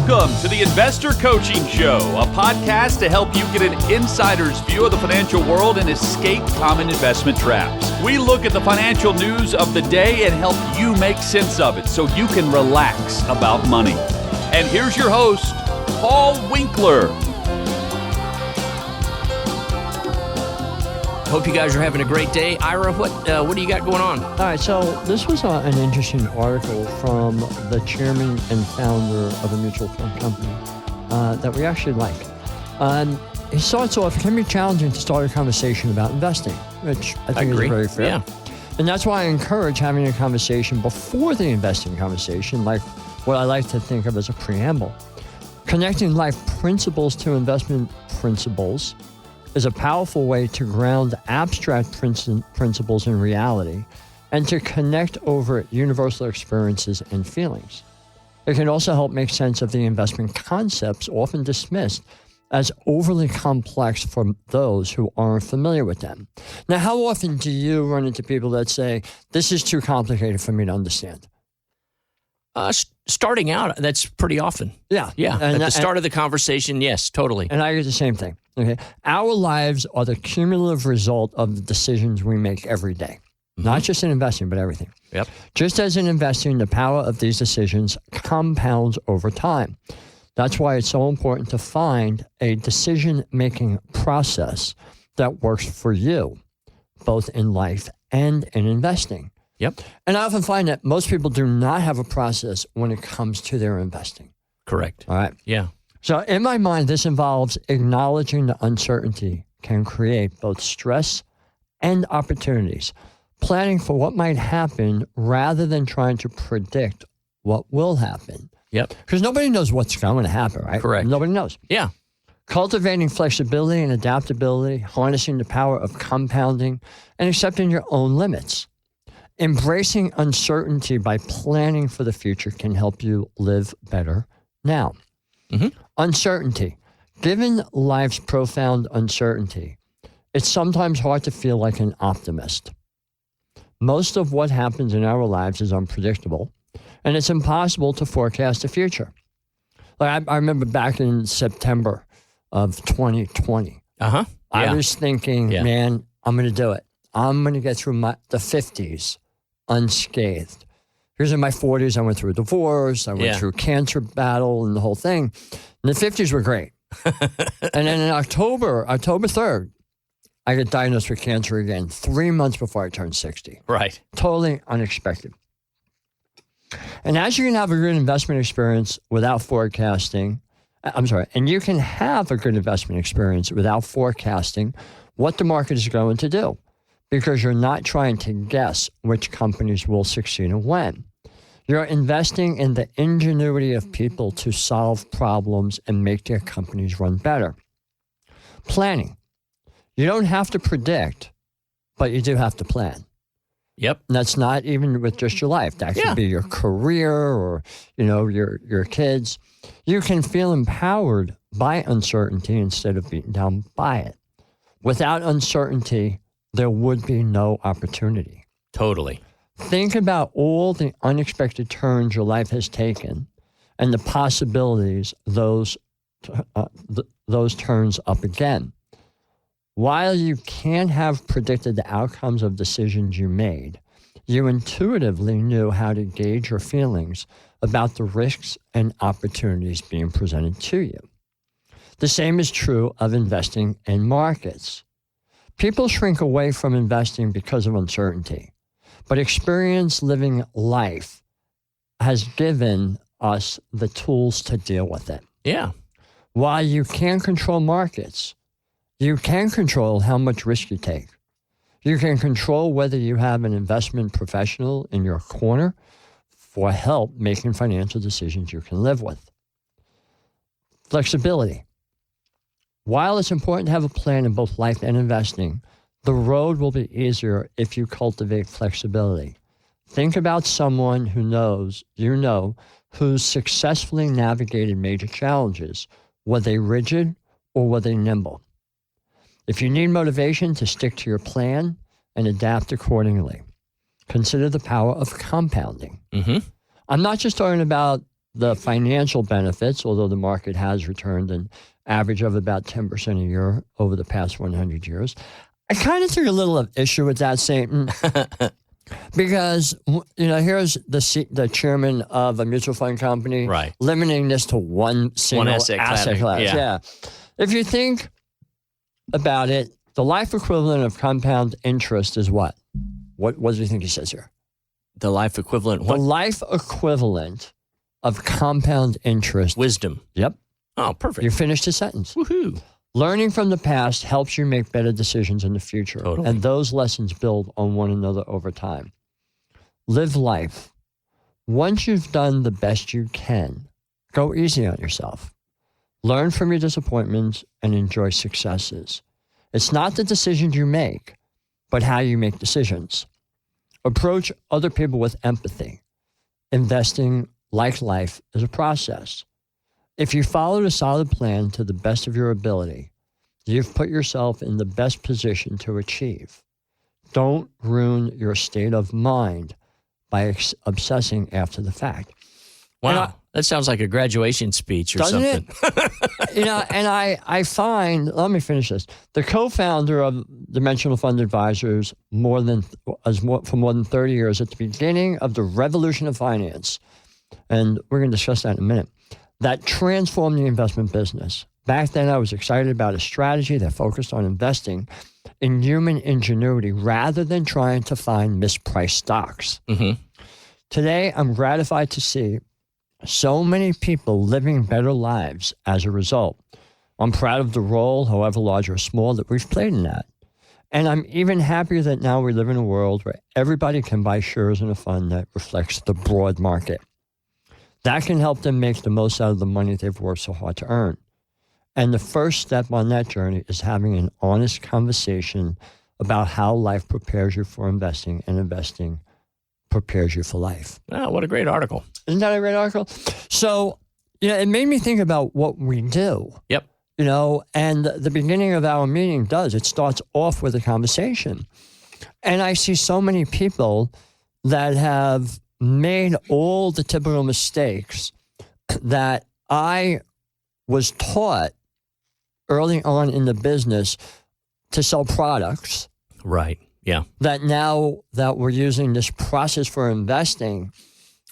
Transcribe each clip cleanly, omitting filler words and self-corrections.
Welcome to the Investor Coaching Show, a podcast to help you get an insider's view of the financial world and escape common investment traps. We look at the financial news of the day and help you make sense of it so you can relax about money. And here's your host, Paul Winkler. Hope you guys are having a great day. Ira, what do you got going on? All right, so this was an interesting article from the chairman and founder of a mutual fund company that we actually like. He starts off, it can be challenging to start a conversation about investing, which I think is very fair. Yeah. And that's why I encourage having a conversation before the investing conversation, like what I like to think of as a preamble. Connecting life principles to investment principles is a powerful way to ground abstract principles in reality and to connect over universal experiences and feelings. It can also help make sense of the investment concepts often dismissed as overly complex for those who aren't familiar with them. Now, how often do you run into people that say, this is too complicated for me to understand? Starting out, that's pretty often. Yeah. At the start of the conversation, yes, totally. And I get the same thing. Okay. Our lives are the cumulative result of the decisions we make every day. Not just in investing, but everything. Yep. Just as in investing, the power of these decisions compounds over time. That's why it's so important to find a decision-making process that works for you, both in life and in investing. Yep. And I often find that most people do not have a process when it comes to their investing. Correct. All right. Yeah. So in my mind, this involves acknowledging the uncertainty can create both stress and opportunities, planning for what might happen rather than trying to predict what will happen. Yep. Because nobody knows what's going to happen, right? Correct. Nobody knows. Yeah. Cultivating flexibility and adaptability, harnessing the power of compounding, and accepting your own limits. Embracing uncertainty by planning for the future can help you live better now. Uncertainty. Given life's profound uncertainty, it's sometimes hard to feel like an optimist. Most of what happens in our lives is unpredictable, and it's impossible to forecast the future. Like I remember back in September of 2020, I was thinking, man, I'm going to do it. I'm going to get through the 50s unscathed. Here's in my 40s, I went through a divorce, I went through a cancer battle and the whole thing. And the 50s were great. And then in October 3rd, I got diagnosed with cancer again, 3 months before I turned 60. Right. Totally unexpected. And as you can have a good investment experience without forecasting, and you can have a good investment experience without forecasting what the market is going to do, because you're not trying to guess which companies will succeed and when. You're investing in the ingenuity of people to solve problems and make their companies run better. Planning. You don't have to predict, but you do have to plan. Yep. And that's not even with just your life. That could be your career or, your kids. You can feel empowered by uncertainty instead of beaten down by it. Without uncertainty, there would be no opportunity. Totally. Think about all the unexpected turns your life has taken and the possibilities those turns up again. While you can't have predicted the outcomes of decisions you made, you intuitively knew how to gauge your feelings about the risks and opportunities being presented to you. The same is true of investing in markets. People shrink away from investing because of uncertainty, but experience living life has given us the tools to deal with it. Yeah. While you can't control markets, you can control how much risk you take. You can control whether you have an investment professional in your corner for help making financial decisions you can live with. Flexibility. While it's important to have a plan in both life and investing, the road will be easier if you cultivate flexibility. Think about someone who's successfully navigated major challenges. Were they rigid or were they nimble? If you need motivation to stick to your plan and adapt accordingly, consider the power of compounding. I'm not just talking about the financial benefits, although the market has returned an average of about 10% a year over the past 100 years. I kind of took a little of issue with that statement because, here's the chairman of a mutual fund company limiting this to one single asset class. Yeah. If you think about it, the life equivalent of compound interest is what? What do you think he says here? The life equivalent what? The life equivalent of compound interest. Wisdom. Yep. Oh, perfect. You finished the sentence. Woohoo. Learning from the past helps you make better decisions in the future. Totally. And those lessons build on one another over time. Live life. Once you've done the best you can, go easy on yourself. Learn from your disappointments and enjoy successes. It's not the decisions you make, but how you make decisions. Approach other people with empathy. Investing, like life, is a process. If you followed a solid plan to the best of your ability, you've put yourself in the best position to achieve. Don't ruin your state of mind by obsessing after the fact. Wow. That sounds like a graduation speech or doesn't something. It? And I find, let me finish this. The co-founder of Dimensional Fund Advisors for more than 30 years at the beginning of the revolution of finance, and we're going to discuss that in a minute, that transformed the investment business. Back then, I was excited about a strategy that focused on investing in human ingenuity rather than trying to find mispriced stocks. Mm-hmm. Today, I'm gratified to see so many people living better lives as a result. I'm proud of the role, however large or small, that we've played in that. And I'm even happier that now we live in a world where everybody can buy shares in a fund that reflects the broad market. That can help them make the most out of the money they've worked so hard to earn. And the first step on that journey is having an honest conversation about how life prepares you for investing and investing prepares you for life. Oh, what a great article. Isn't that a great article? So, it made me think about what we do. Yep. And the beginning of our meeting it starts off with a conversation. And I see so many people that have made all the typical mistakes that I was taught early on in the business to sell products. Right. Yeah. That now that we're using this process for investing,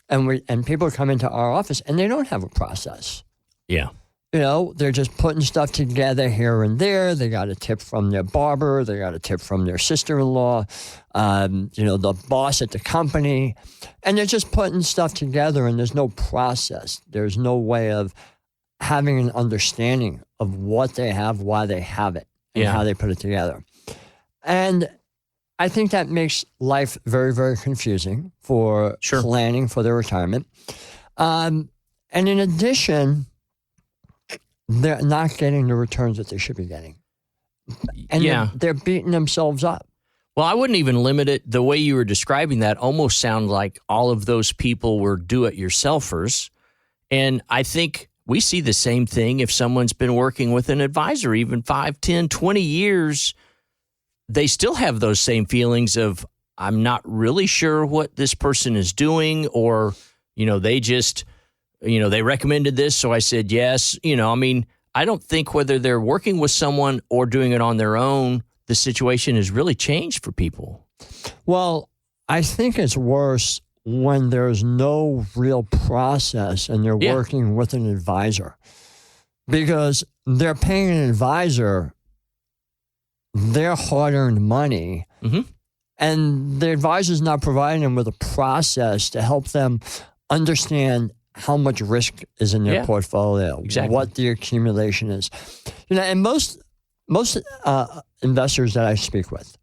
and people come into our office and they don't have a process. Yeah. They're just putting stuff together here and there. They got a tip from their barber. They got a tip from their sister-in-law, the boss at the company. And they're just putting stuff together and there's no process. There's no way of having an understanding of what they have, why they have it, and how they put it together. And I think that makes life very, very confusing for planning for their retirement. And in addition, they're not getting the returns that they should be getting. And they're beating themselves up. Well, I wouldn't even limit it. The way you were describing that almost sounded like all of those people were do-it-yourselfers. And I think we see the same thing if someone's been working with an advisor, even 5, 10, 20 years, they still have those same feelings of, I'm not really sure what this person is doing, or, they just, they recommended this, so I said yes. I don't think whether they're working with someone or doing it on their own, the situation has really changed for people. Well, I think it's worse when there's no real process and they're working with an advisor, because they're paying an advisor their hard-earned money, and the advisor's not providing them with a process to help them understand how much risk is in their portfolio, what the accumulation is. And most investors that I speak with,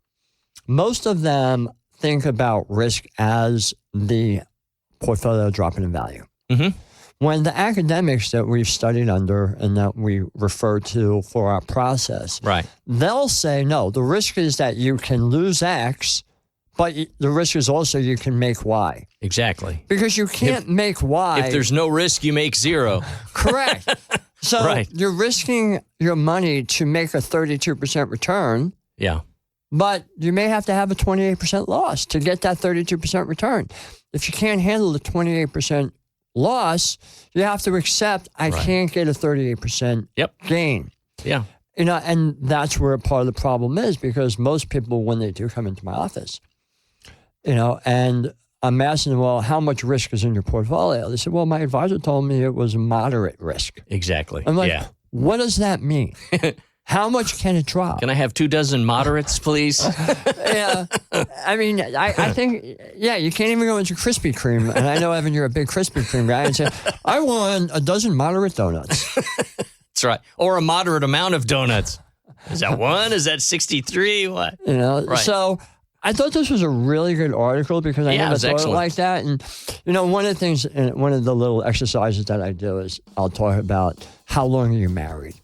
most of them think about risk as the portfolio dropping in value. Mm-hmm. When the academics that we've studied under and that we refer to for our process, they'll say, no, the risk is that you can lose X, but the risk is also you can make Y. Exactly. Because you can't make Y. If there's no risk, you make zero. Correct. So you're risking your money to make a 32% return. Yeah. But you may have to have a 28% loss to get that 32% return. If you can't handle the 28% loss, you have to accept I can't get a 38% gain. Yeah. And that's where part of the problem is, because most people, when they do come into my office, and I'm asking them, well, how much risk is in your portfolio? They said, well, my advisor told me it was moderate risk. Exactly. I'm like, what does that mean? How much can it drop? Can I have 24 moderates, please? Yeah. I mean, I think, you can't even go into Krispy Kreme. And I know, Evan, you're a big Krispy Kreme guy. And say, I want a dozen moderate donuts. That's right. Or a moderate amount of donuts. Is that 1? Is that 63? What? So I thought this was a really good article because I never thought it like that. And, one of the things, one of the little exercises that I do is I'll talk about how long are you married?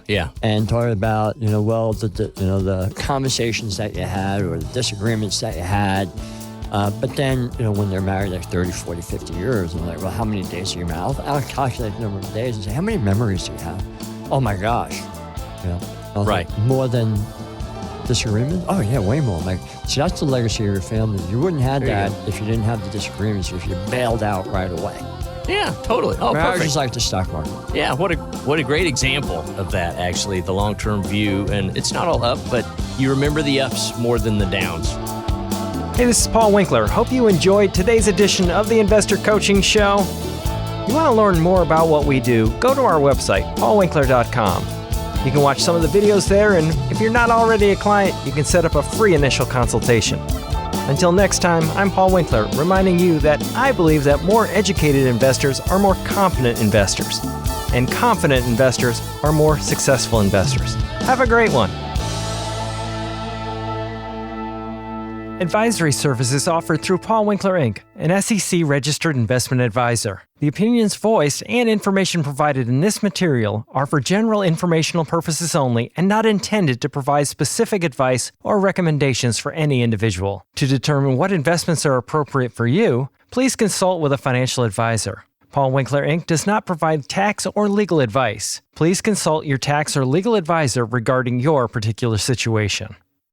Yeah. And talk about, the conversations that you had or the disagreements that you had. But then, when they're married like 30, 40, 50 years, and like, well, how many days are you married? I'll calculate the number of days and say, how many memories do you have? Oh my gosh. Like, more than disagreements? Oh yeah, way more. Like, see, that's the legacy of your family. You wouldn't have that if you didn't have the disagreements, if you bailed out right away. Yeah, totally. Oh, marriage perfect. is like the stock market. Yeah, what a great example of that, actually, the long-term view. And it's not all up, but you remember the ups more than the downs. Hey, this is Paul Winkler. Hope you enjoyed today's edition of the Investor Coaching Show. You want to learn more about what we do, go to our website, paulwinkler.com. You can watch some of the videos there, and if you're not already a client, you can set up a free initial consultation. Until next time, I'm Paul Winkler, reminding you that I believe that more educated investors are more confident investors, and confident investors are more successful investors. Have a great one. Advisory services offered through Paul Winkler, Inc., an SEC-registered investment advisor. The opinions voiced and information provided in this material are for general informational purposes only and not intended to provide specific advice or recommendations for any individual. To determine what investments are appropriate for you, please consult with a financial advisor. Paul Winkler, Inc. does not provide tax or legal advice. Please consult your tax or legal advisor regarding your particular situation.